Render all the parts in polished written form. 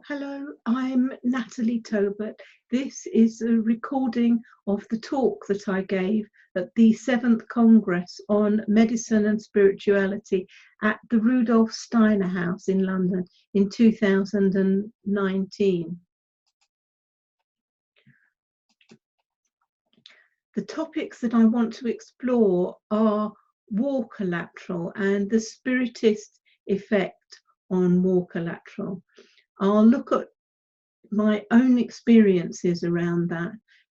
Hello, I'm Natalie Tobert. This is a recording of the talk that I gave at the 7th Congress on Medicine and Spirituality at the Rudolf Steiner House in London in 2019. The topics that I want to explore are war collateral and the spiritist effect on war collateral. I'll look at my own experiences around that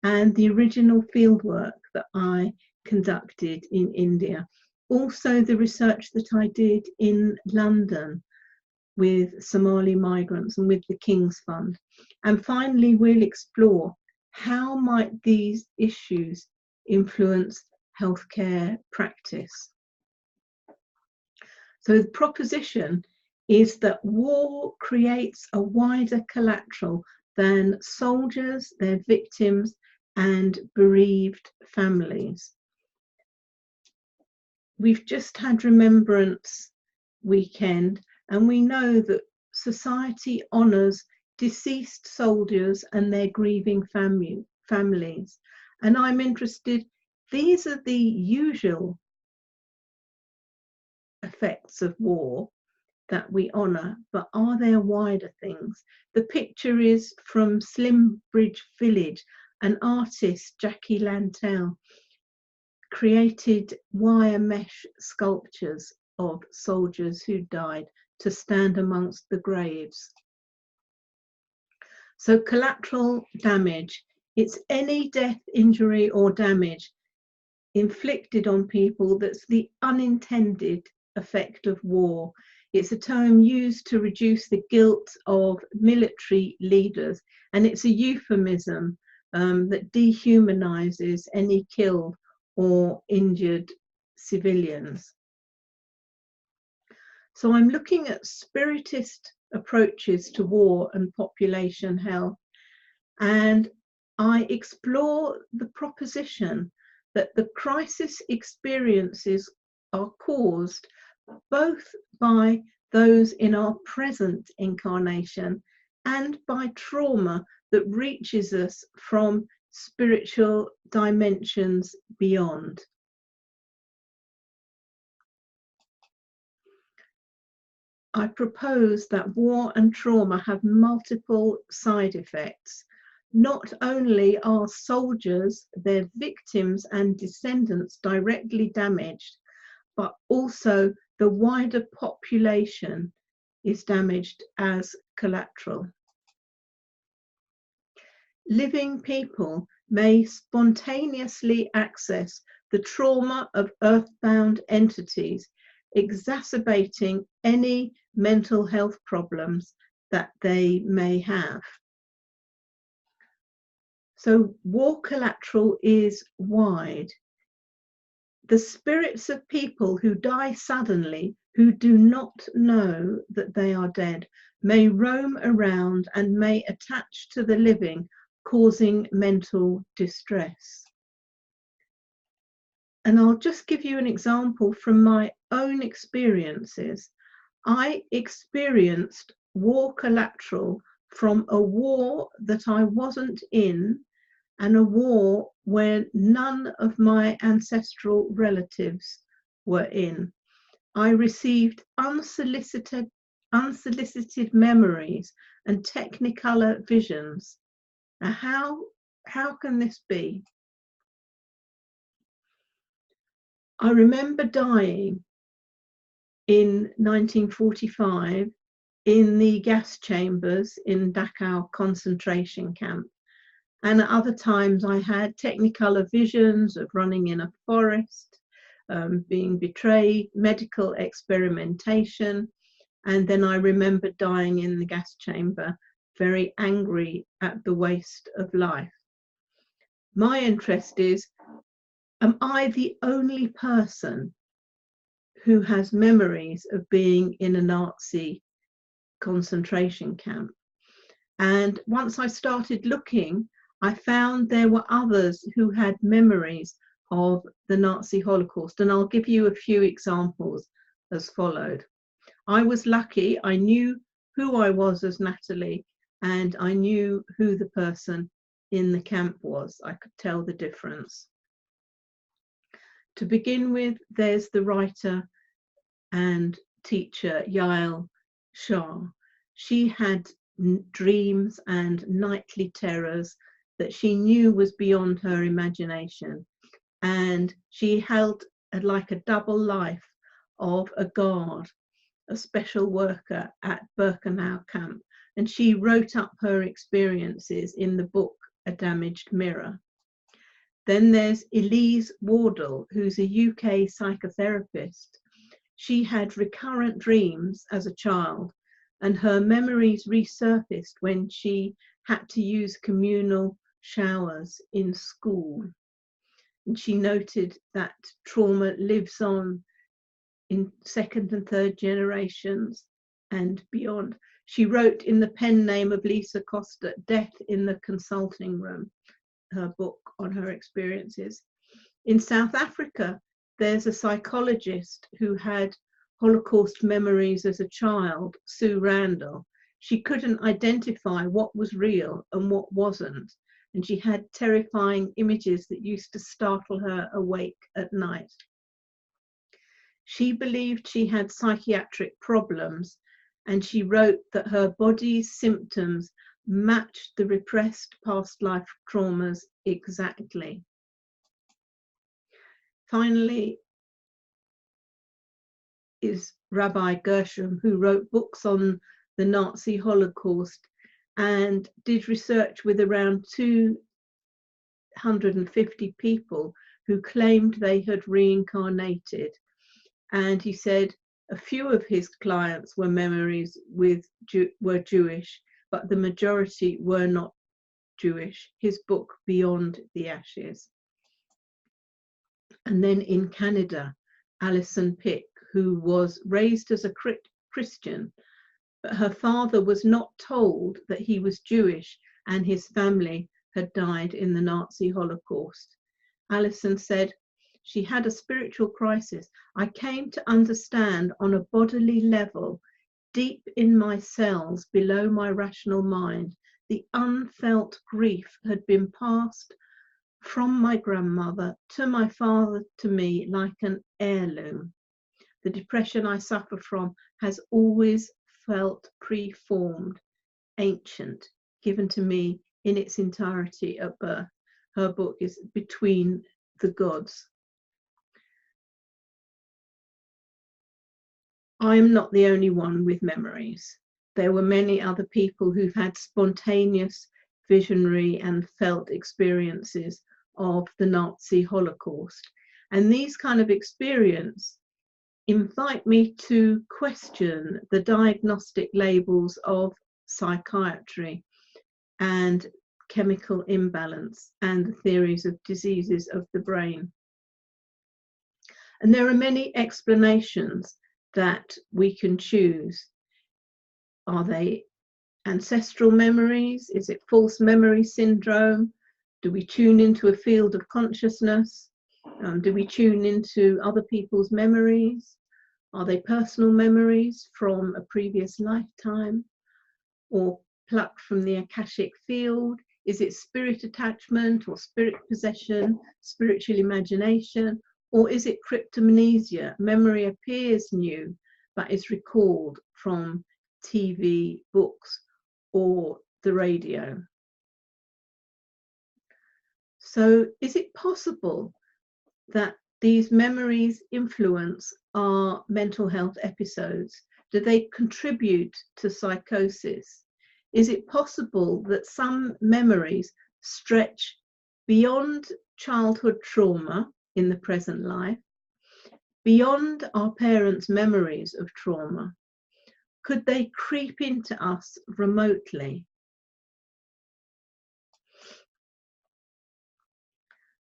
and the original fieldwork that I conducted in India. Also the research that I did in London with Somali migrants and with the King's Fund. And finally, we'll explore how might these issues influence healthcare practice. So the proposition is that war creates a wider collateral than soldiers, their victims, and bereaved families. We've just had Remembrance Weekend, and we know that society honours deceased soldiers and their grieving families. And I'm interested, these are the usual effects of war that we honour, but are there wider things? The picture is from Slimbridge Village. An artist, Jackie Lantell, created wire mesh sculptures of soldiers who died to stand amongst the graves. So collateral damage, it's any death, injury or damage inflicted on people that's the unintended effect of war. It's a term used to reduce the guilt of military leaders, and it's a euphemism that dehumanizes any killed or injured civilians. So I'm looking at spiritist approaches to war and population health, and I explore the proposition that the crisis experiences are caused both by those in our present incarnation and by trauma that reaches us from spiritual dimensions beyond. I propose that war and trauma have multiple side effects. Not only are soldiers, their victims and descendants directly damaged, but also the wider population is damaged as collateral. Living people may spontaneously access the trauma of earthbound entities, exacerbating any mental health problems that they may have. So war collateral is wide. The spirits of people who die suddenly, who do not know that they are dead, may roam around and may attach to the living, causing mental distress. And I'll just give you an example from my own experiences. I experienced war collateral from a war that I wasn't in, and a war where none of my ancestral relatives were in. I received unsolicited memories and technicolor visions. Now, how can this be? I remember dying in 1945 in the gas chambers in Dachau concentration camp. And at other times I had technicolor visions of running in a forest, being betrayed, medical experimentation. And then I remember dying in the gas chamber, very angry at the waste of life. My interest is, am I the only person who has memories of being in a Nazi concentration camp? And once I started looking, I found there were others who had memories of the Nazi Holocaust, and I'll give you a few examples as followed. I was lucky, I knew who I was as Natalie, and I knew who the person in the camp was. I could tell the difference. To begin with, there's the writer and teacher Yael Shah. She had dreams and nightly terrors that she knew was beyond her imagination, and she held like a double life of a guard, a special worker at Birkenau camp, and she wrote up her experiences in the book A Damaged Mirror. Then there's Elise Wardle, who's a UK psychotherapist. She had recurrent dreams as a child, and her memories resurfaced when she had to use communal showers in school. And she noted that trauma lives on in second and third generations and beyond. She wrote in the pen name of Lisa Costa, Death in the Consulting Room, her book on her experiences. In South Africa, there's a psychologist who had Holocaust memories as a child, Sue Randall. She couldn't identify what was real and what wasn't, and she had terrifying images that used to startle her awake at night. She believed she had psychiatric problems, and she wrote that her body's symptoms matched the repressed past life traumas exactly. Finally is Rabbi Gershom, who wrote books on the Nazi Holocaust and did research with around 250 people who claimed they had reincarnated. And he said a few of his clients were memories were Jewish, but the majority were not Jewish. His book, Beyond the Ashes. And then in Canada, Alison Pick, who was raised as a Christian, but her father was not told that he was Jewish and his family had died in the Nazi Holocaust. Alison said, she had a spiritual crisis. I came to understand on a bodily level, deep in my cells below my rational mind, the unfelt grief had been passed from my grandmother to my father to me like an heirloom. The depression I suffer from has always felt preformed, ancient, given to me in its entirety at birth. Her book is Between the Gods. I am not the only one with memories. There were many other people who've had spontaneous, visionary and felt experiences of the Nazi Holocaust. And these kind of experiences invite me to question the diagnostic labels of psychiatry and chemical imbalance and the theories of diseases of the brain. And there are many explanations that we can choose. Are they ancestral memories? Is it false memory syndrome? Do we tune into a field of consciousness? Do we tune into other people's memories? Are they personal memories from a previous lifetime or plucked from the Akashic field? Is it spirit attachment or spirit possession, spiritual imagination? Or is it cryptomnesia? Memory appears new, but is recalled from TV, books, or the radio. So is it possible that these memories influence our mental health episodes? Do they contribute to psychosis? Is it possible that some memories stretch beyond childhood trauma in the present life, beyond our parents' memories of trauma? Could they creep into us remotely?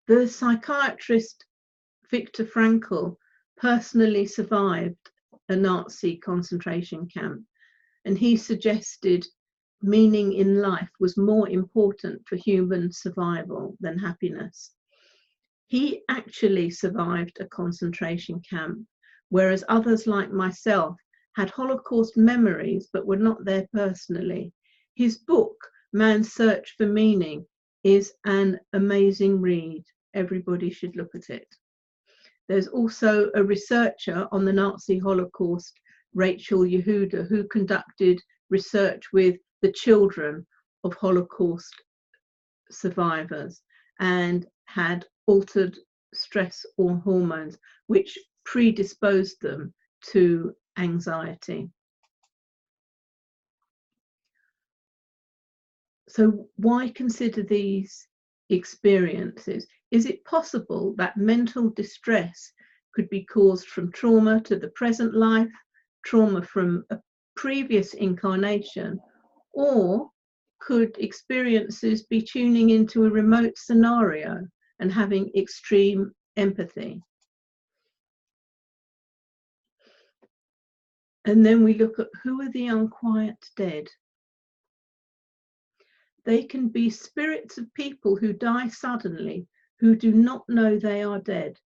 The psychiatrist Viktor Frankl personally survived a Nazi concentration camp, and he suggested meaning in life was more important for human survival than happiness. He actually survived a concentration camp, whereas others like myself had Holocaust memories but were not there personally. His book, Man's Search for Meaning, is an amazing read. Everybody should look at it. There's also a researcher on the Nazi Holocaust, Rachel Yehuda, who conducted research with the children of Holocaust survivors and had altered stress or hormones which predisposed them to anxiety. So why consider these experiences? Is it possible that mental distress could be caused from trauma to the present life, trauma from a previous incarnation, or could experiences be tuning into a remote scenario and having extreme empathy? And then we look at who are the unquiet dead. They can be spirits of people who die suddenly, who do not know they are dead.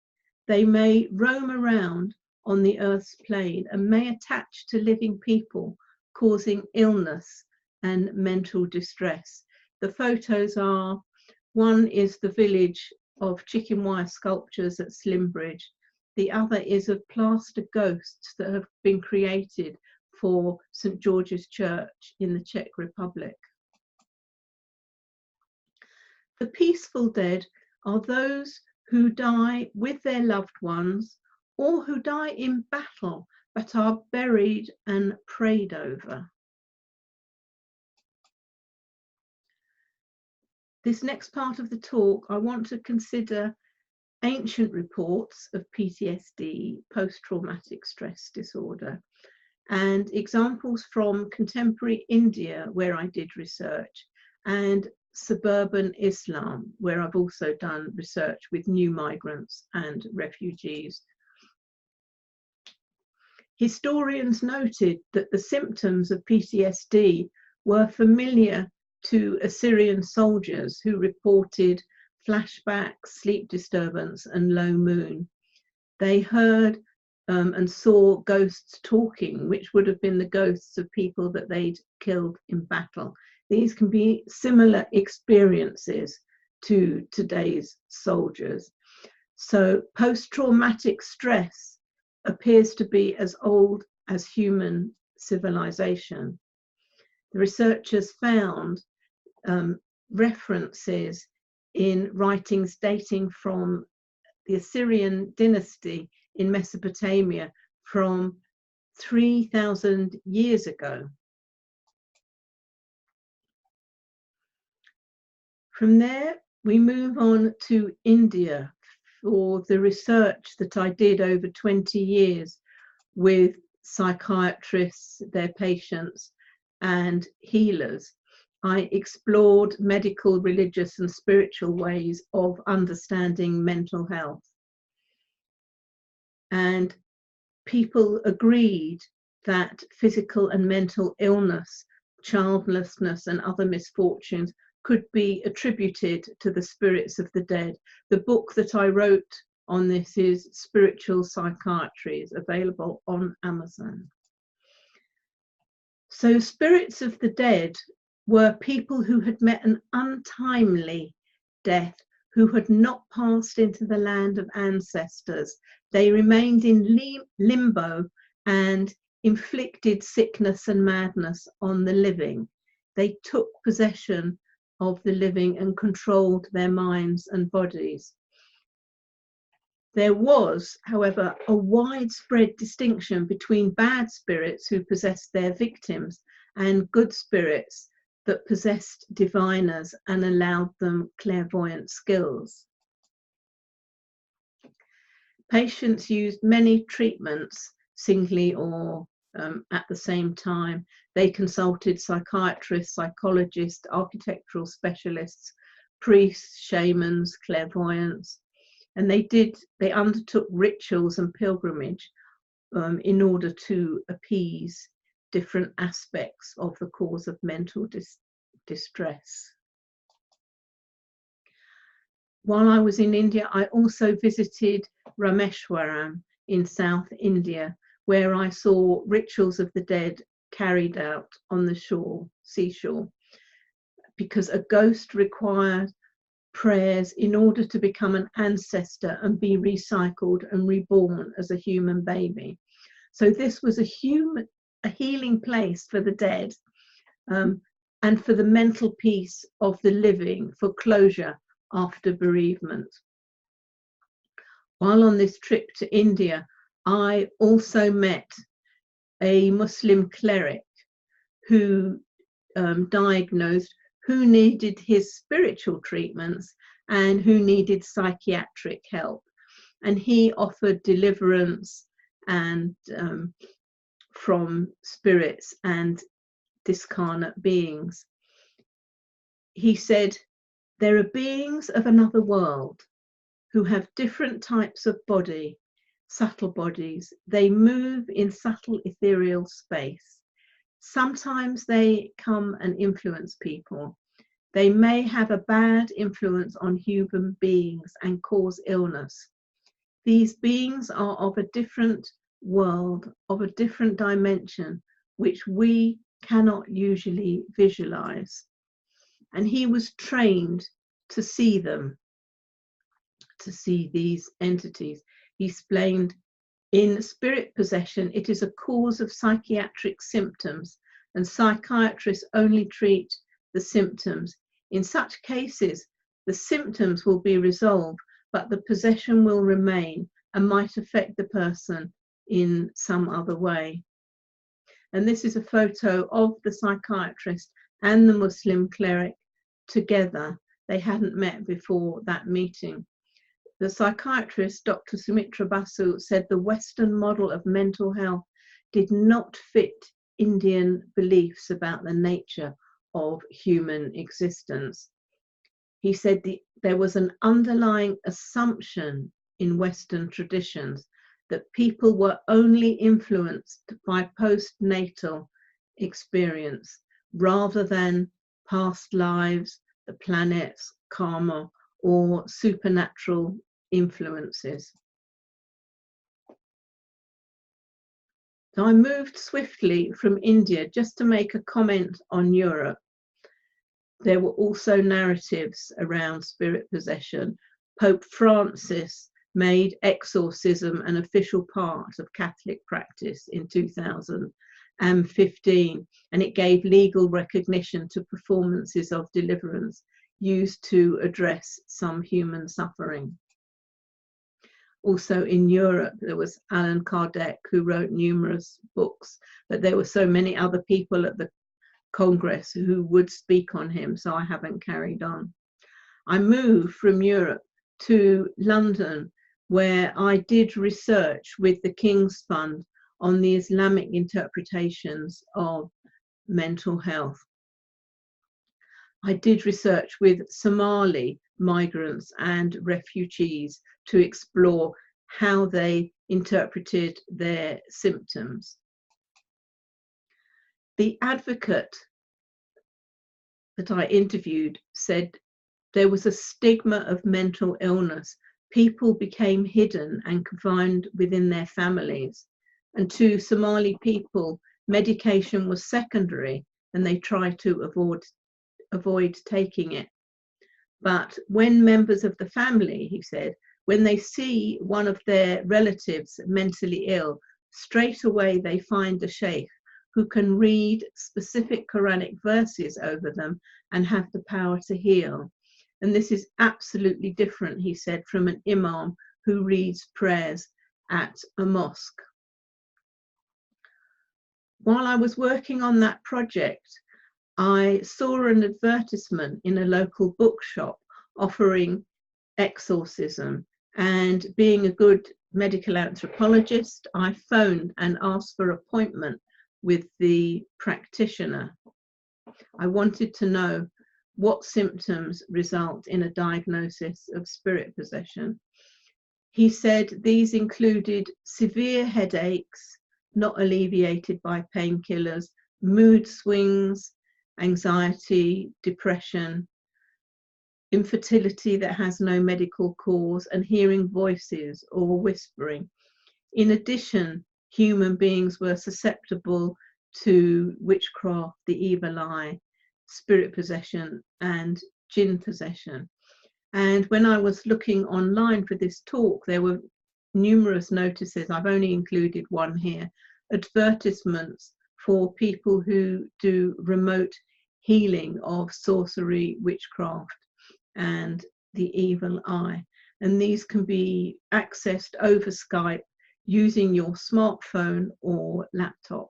They may roam around on the earth's plane and may attach to living people, causing illness and mental distress. The photos are, one is the village of chicken wire sculptures at Slimbridge. The other is of plaster ghosts that have been created for St. George's Church in the Czech Republic. The peaceful dead are those who die with their loved ones or who die in battle but are buried and prayed over. This next part of the talk, I want to consider ancient reports of PTSD, post-traumatic stress disorder, and examples from contemporary India, where I did research, and suburban Islam, where I've also done research with new migrants and refugees. Historians noted that the symptoms of PTSD were familiar to Assyrian soldiers who reported flashbacks, sleep disturbance, and low moon. They heard and saw ghosts talking, which would have been the ghosts of people that they'd killed in battle. These can be similar experiences to today's soldiers. So post-traumatic stress appears to be as old as human civilization. The researchers found references in writings dating from the Assyrian dynasty in Mesopotamia from 3,000 years ago. From there, we move on to India for the research that I did over 20 years with psychiatrists, their patients, and healers. I explored medical, religious, and spiritual ways of understanding mental health. And people agreed that physical and mental illness, childlessness, and other misfortunes could be attributed to the spirits of the dead. The book that I wrote on this is Spiritual Psychiatry, is available on Amazon. So spirits of the dead were people who had met an untimely death, who had not passed into the land of ancestors. They remained in limbo and inflicted sickness and madness on the living. They took possession of the living and controlled their minds and bodies. There was, however, a widespread distinction between bad spirits who possessed their victims and good spirits that possessed diviners and allowed them clairvoyant skills. Patients used many treatments singly or at the same time. They consulted psychiatrists, psychologists, architectural specialists, priests, shamans, clairvoyants, and they undertook rituals and pilgrimage in order to appease different aspects of the cause of mental distress. While I was in India, I also visited Rameshwaram in South India, where I saw rituals of the dead carried out on the seashore. because a ghost required prayers in order to become an ancestor and be recycled and reborn as a human baby. So this was a healing place for the dead, and for the mental peace of the living, for closure after bereavement. While on this trip to India, I also met a Muslim cleric who diagnosed who needed his spiritual treatments and who needed psychiatric help. And he offered deliverance and from spirits and discarnate beings. He said, there are beings of another world who have different types of body, subtle bodies. They move in subtle ethereal space. Sometimes they come and influence people. They may have a bad influence on human beings and cause illness. These beings are of a different world, of a different dimension, which we cannot usually visualize. And he was trained to see them, to see these entities. He explained, in spirit possession, it is a cause of psychiatric symptoms, and psychiatrists only treat the symptoms. In such cases, the symptoms will be resolved, but the possession will remain and might affect the person in some other way. And this is a photo of the psychiatrist and the Muslim cleric together. They hadn't met before that meeting. The psychiatrist, Dr. Sumitra Basu, said the Western model of mental health did not fit Indian beliefs about the nature of human existence. He said there was an underlying assumption in Western traditions that people were only influenced by postnatal experience rather than past lives, the planets, karma, or supernatural influences. So I moved swiftly from India just to make a comment on Europe. There were also narratives around spirit possession. Pope Francis made exorcism an official part of Catholic practice in 2015, and it gave legal recognition to performances of deliverance used to address some human suffering. Also in Europe, there was Allan Kardec, who wrote numerous books, but there were so many other people at the Congress who would speak on him, so I haven't carried on. I moved from Europe to London, where I did research with the King's Fund on the Islamic interpretations of mental health. I did research with Somali migrants and refugees to explore how they interpreted their symptoms. The advocate that I interviewed said there was a stigma of mental illness. People became hidden and confined within their families. And to Somali people, medication was secondary and they tried to avoid taking it. But when members of the family, he said, when they see one of their relatives mentally ill, straight away they find a sheikh who can read specific Quranic verses over them and have the power to heal. And this is absolutely different, he said, from an imam who reads prayers at a mosque. While I was working on that project, I saw an advertisement in a local bookshop offering exorcism, and being a good medical anthropologist, I phoned and asked for an appointment with the practitioner. I wanted to know what symptoms result in a diagnosis of spirit possession. He said these included severe headaches, not alleviated by painkillers, mood swings, anxiety, depression, infertility that has no medical cause, and hearing voices or whispering. In addition, human beings were susceptible to witchcraft, the evil eye, spirit possession and jinn possession. And when I was looking online for this talk, there were numerous notices, I've only included one here, advertisements for people who do remote healing of sorcery, witchcraft, and the evil eye. And these can be accessed over Skype using your smartphone or laptop.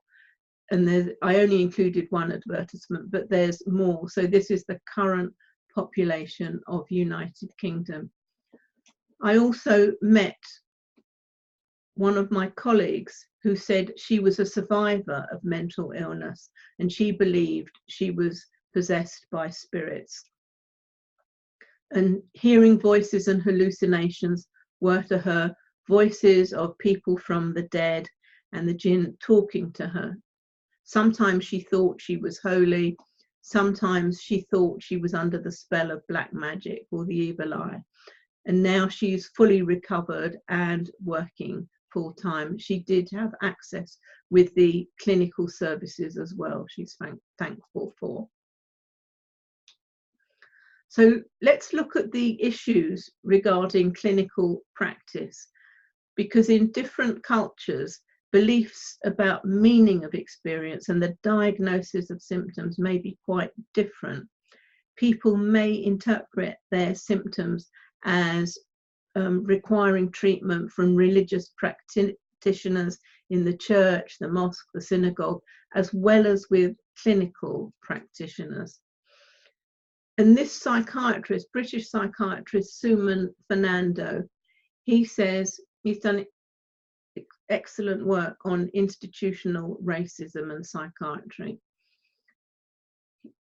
And I only included one advertisement, but there's more. So this is the current population of United Kingdom. I also met one of my colleagues who said she was a survivor of mental illness and she believed she was possessed by spirits. And hearing voices and hallucinations were to her voices of people from the dead and the jinn talking to her. Sometimes she thought she was holy. Sometimes she thought she was under the spell of black magic or the evil eye. And now she's fully recovered and working full time. She did have access with the clinical services as well. She's thankful for. So let's look at the issues regarding clinical practice, because in different cultures, beliefs about meaning of experience and the diagnosis of symptoms may be quite different. People may interpret their symptoms as requiring treatment from religious practitioners in the church, the mosque, the synagogue, as well as with clinical practitioners. And this psychiatrist, British psychiatrist Suman Fernando, he says he's done excellent work on institutional racism and psychiatry.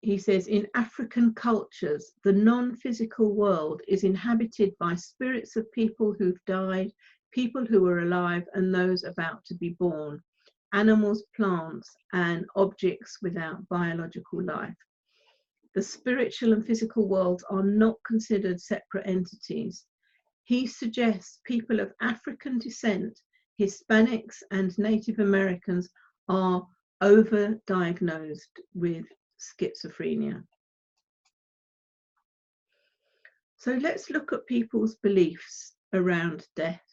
He says, in African cultures, the non-physical world is inhabited by spirits of people who've died, people who are alive, and those about to be born, animals, plants, and objects without biological life. The spiritual and physical worlds are not considered separate entities. He suggests people of African descent, Hispanics and Native Americans, are over-diagnosed with schizophrenia. So let's look at people's beliefs around death.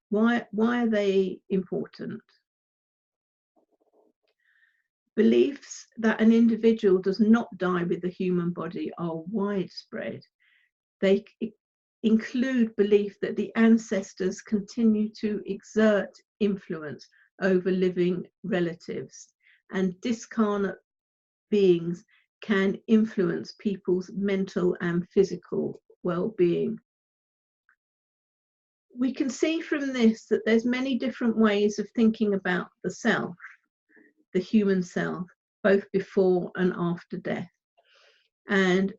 Why are they important? Beliefs that an individual does not die with the human body are widespread. They include belief that the ancestors continue to exert influence over living relatives, and discarnate beings can influence people's mental and physical well-being. We can see from this that there's many different ways of thinking about the self, the human self, both before and after death. And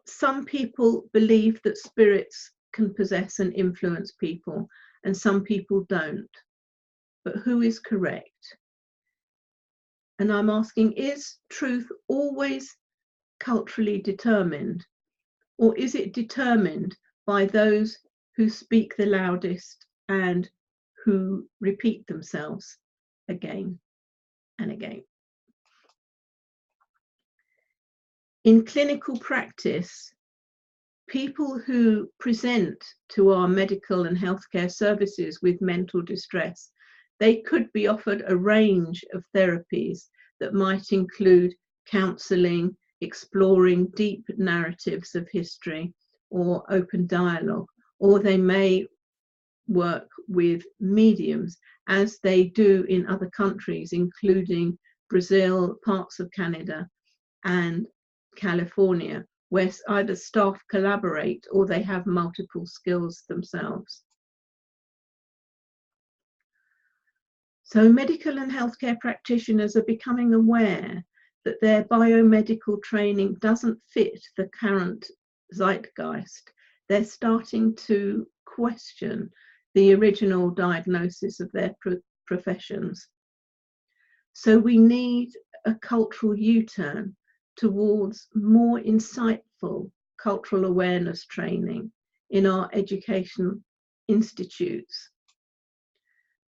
some people believe that spirits can possess and influence people, and some people don't. But who is correct? And I'm asking, is truth always culturally determined, or is it determined by those who speak the loudest and who repeat themselves again and again? In clinical practice, people who present to our medical and healthcare services with mental distress, they could be offered a range of therapies that might include counselling, exploring deep narratives of history, or open dialogue, or they may work with mediums, as they do in other countries, including Brazil, parts of Canada, and California, where either staff collaborate or they have multiple skills themselves. So medical and healthcare practitioners are becoming aware that their biomedical training doesn't fit the current zeitgeist. They're starting to question the original diagnosis of their professions. So we need a cultural U-turn towards more insightful cultural awareness training in our education institutes.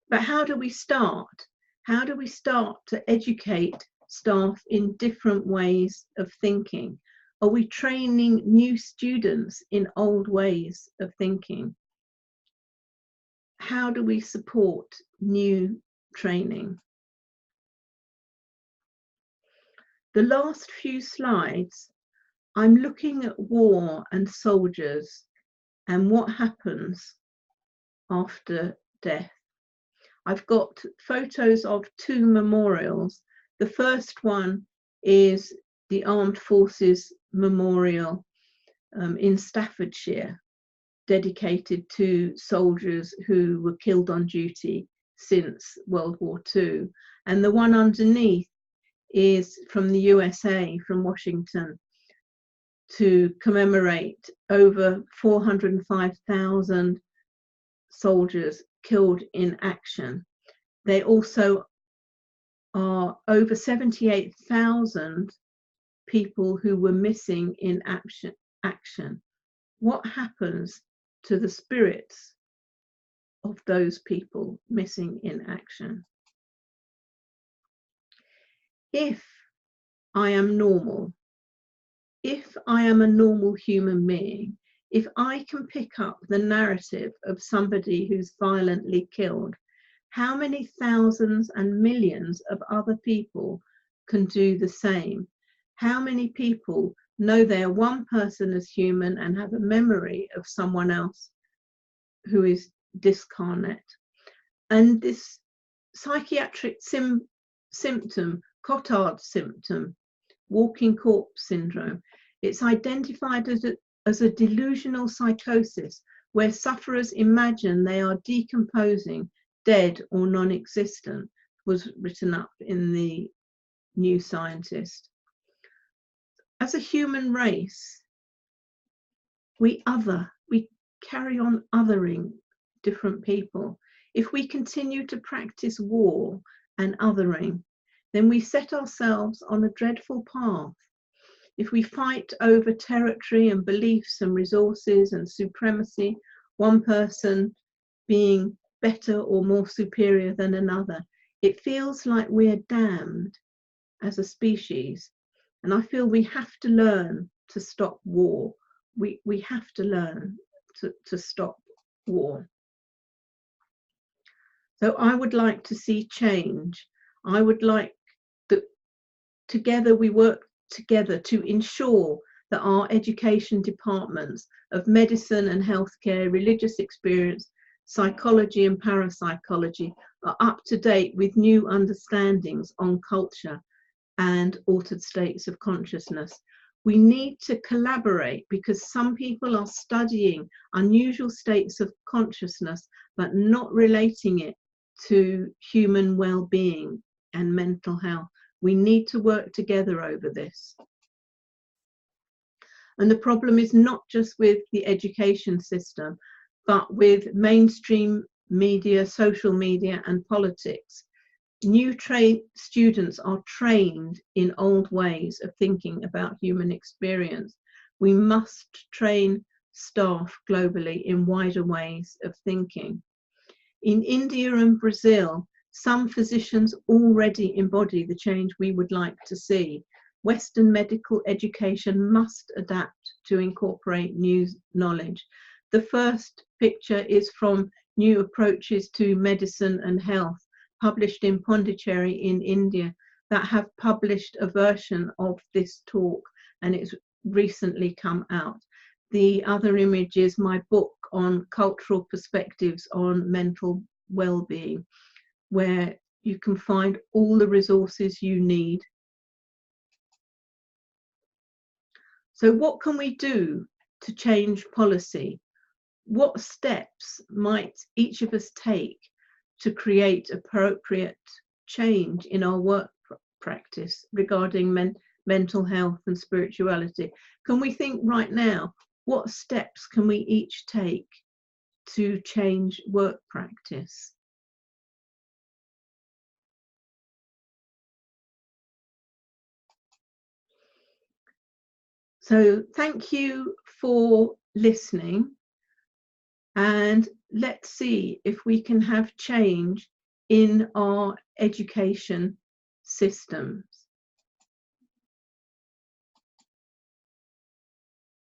But how do we start? How do we start to educate staff in different ways of thinking? Are we training new students in old ways of thinking? How do we support new training? The last few slides, I'm looking at war and soldiers and what happens after death. I've got photos of two memorials. The first one is the Armed Forces Memorial in Staffordshire, dedicated to soldiers who were killed on duty since World War II. And the one underneath is from the USA, from Washington, to commemorate over 405,000 soldiers killed in action. They also are over 78,000 people who were missing in action. What happens to the spirits of those people missing in action? If I am normal, if I am a normal human being, if I can pick up the narrative of somebody who's violently killed, how many thousands and millions of other people can do the same? How many people know they are one person as human and have a memory of someone else who is discarnate? And this psychiatric symptom, Cotard symptom, walking corpse syndrome, it's identified as a delusional psychosis where sufferers imagine they are decomposing, dead or non-existent, was written up in the New Scientist. As a human race, we carry on othering different people. If we continue to practice war and othering, then we set ourselves on a dreadful path. If we fight over territory and beliefs and resources and supremacy, one person being better or more superior than another, it feels like we're damned as a species. And I feel we have to learn to stop war. We have to learn to stop war. So I would like to see change. I would like that together we work together to ensure that our education departments of medicine and healthcare, religious experience, psychology and parapsychology are up to date with new understandings on culture and altered states of consciousness. We need to collaborate because some people are studying unusual states of consciousness but not relating it to human well-being and mental health. We need to work together over this. And the problem is not just with the education system, but with mainstream media, social media, and politics. New students are trained in old ways of thinking about human experience. We must train staff globally in wider ways of thinking. In India and Brazil, some physicians already embody the change we would like to see. Western medical education must adapt to incorporate new knowledge. The first picture is from New Approaches to Medicine and Health, published in Pondicherry in India, that have published a version of this talk, and it's recently come out. The other image is my book on cultural perspectives on mental well-being, where you can find all the resources you need. So what can we do to change policy? What steps might each of us take to create appropriate change in our work practice regarding mental health and spirituality? Can we think right now, what steps can we each take to change work practice? So thank you for listening, and let's see if we can have change in our education system.